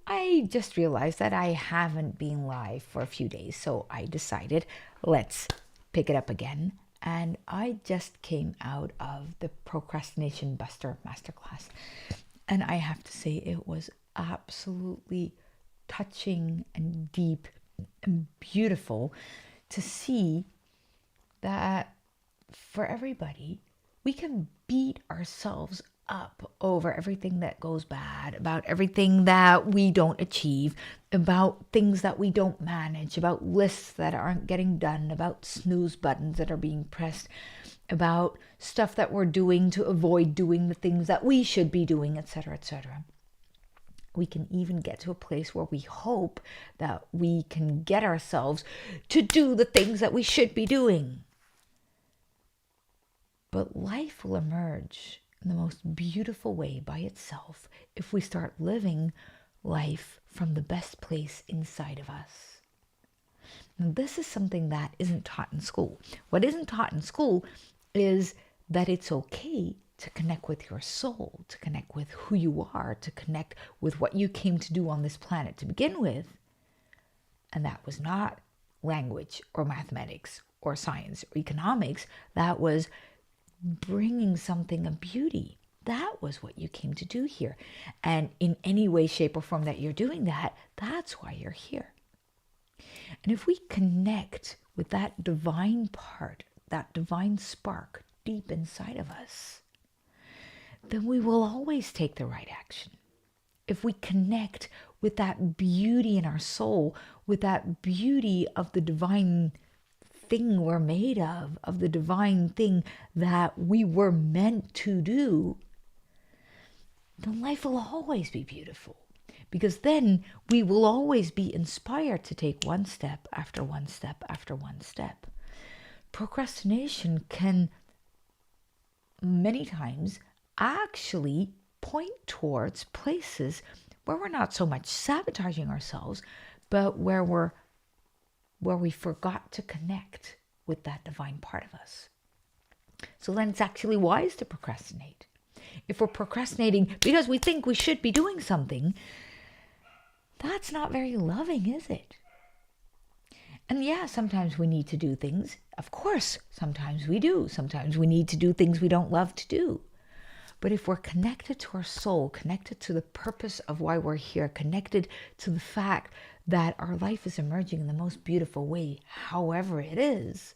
I just realized that I haven't been live for a few days, so I decided let's pick it up again. And I just came out of the Procrastination Buster Masterclass. And I have to say, it was absolutely touching and deep and beautiful to see that for everybody, we can beat ourselves up over everything that goes bad, about everything that we don't achieve, about things that we don't manage, about lists that aren't getting done, about snooze buttons that are being pressed, about stuff that we're doing to avoid doing the things that we should be doing, etc., etc. We can even get to a place where we hope that we can get ourselves to do the things that we should be doing. But life will emerge in the most beautiful way by itself if we start living life from the best place inside of us. Now, this is something that isn't taught in school. What isn't taught in school is that it's okay to connect with your soul, to connect with who you are, to connect with what you came to do on this planet to begin with. And that was not language or mathematics or science or economics. That was bringing something of beauty. That was what you came to do here. And in any way, shape, or form that you're doing that, that's why you're here. And if we connect with that divine part, that divine spark deep inside of us, then we will always take the right action. If we connect with that beauty in our soul, with that beauty of the divine thing we're made of the divine thing that we were meant to do, then life will always be beautiful. Because then we will always be inspired to take one step after one step after one step. Procrastination can many times actually point towards places where we're not so much sabotaging ourselves, but where we forgot to connect with that divine part of us. So then it's actually wise to procrastinate. If we're procrastinating because we think we should be doing something, that's not very loving, is it? And yeah, sometimes we need to do things. Of course, sometimes we do. Sometimes we need to do things we don't love to do. But if we're connected to our soul, connected to the purpose of why we're here, connected to the fact that our life is emerging in the most beautiful way, however it is,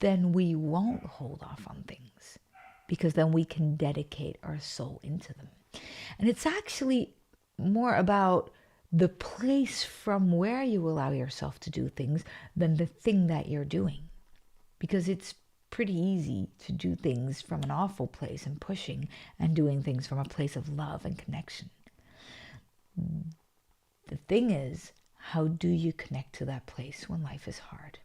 then we won't hold off on things, because then we can dedicate our soul into them. And it's actually more about the place from where you allow yourself to do things than the thing that you're doing. Because it's pretty easy to do things from an awful place and pushing, and doing things from a place of love and connection. The thing is, how do you connect to that place when life is hard?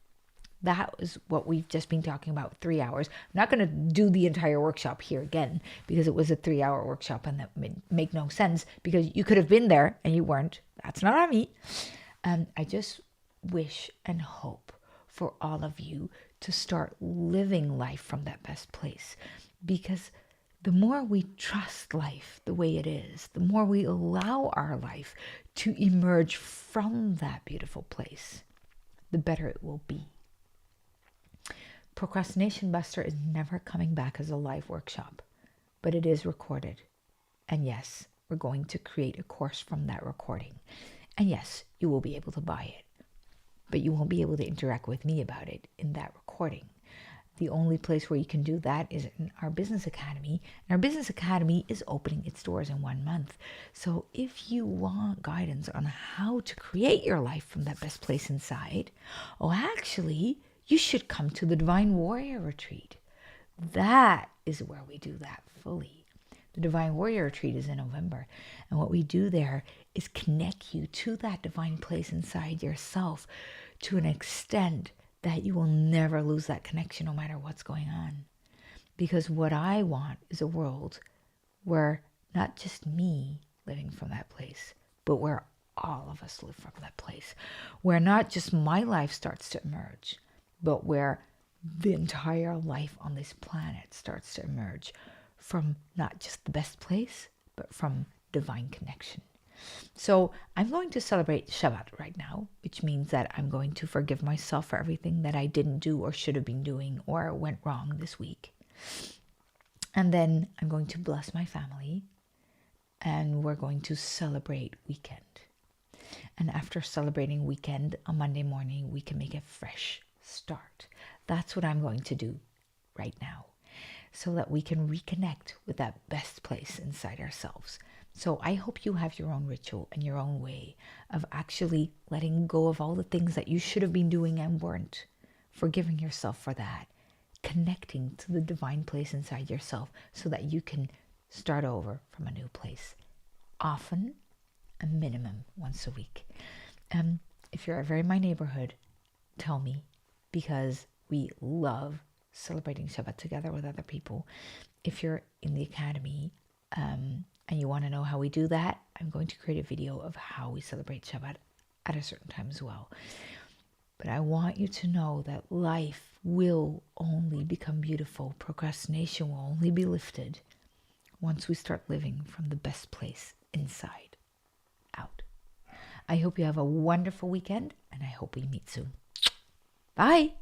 That is what we've just been talking about 3 hours. I'm not going to do the entire workshop here again, because it was a 3-hour workshop and that would make no sense, because you could have been there and you weren't. That's not on me. I just wish and hope for all of you to start living life from that best place, because the more we trust life the way it is, the more we allow our life to emerge from that beautiful place, the better it will be. Procrastination Buster is never coming back as a live workshop, but it is recorded. And yes, we're going to create a course from that recording. And yes, you will be able to buy it, but you won't be able to interact with me about it in that recording. The only place where you can do that is in our Business Academy. And our Business Academy is opening its doors in 1 month. So if you want guidance on how to create your life from that best place inside, actually, you should come to the Divine Warrior Retreat. That is where we do that fully. The Divine Warrior Retreat is in November. And what we do there is connect you to that divine place inside yourself to an extent that you will never lose that connection no matter what's going on. Because what I want is a world where not just me living from that place, but where all of us live from that place. Where not just my life starts to emerge, but where the entire life on this planet starts to emerge from not just the best place, but from divine connection. So I'm going to celebrate Shabbat right now, which means that I'm going to forgive myself for everything that I didn't do or should have been doing or went wrong this week. And then I'm going to bless my family, and we're going to celebrate weekend. And after celebrating weekend on Monday morning, we can make a fresh start. That's what I'm going to do right now, so that we can reconnect with that best place inside ourselves. So I hope you have your own ritual and your own way of actually letting go of all the things that you should have been doing and weren't, forgiving yourself for that, connecting to the divine place inside yourself so that you can start over from a new place. Often, a minimum once a week. If you're ever in my neighborhood, tell me, because we love celebrating Shabbat together with other people. If you're in the academy and you want to know how we do that, I'm going to create a video of how we celebrate Shabbat at a certain time as well. But I want you to know that life will only become beautiful. Procrastination will only be lifted once we start living from the best place inside out. I hope you have a wonderful weekend, and I hope we meet soon. Bye.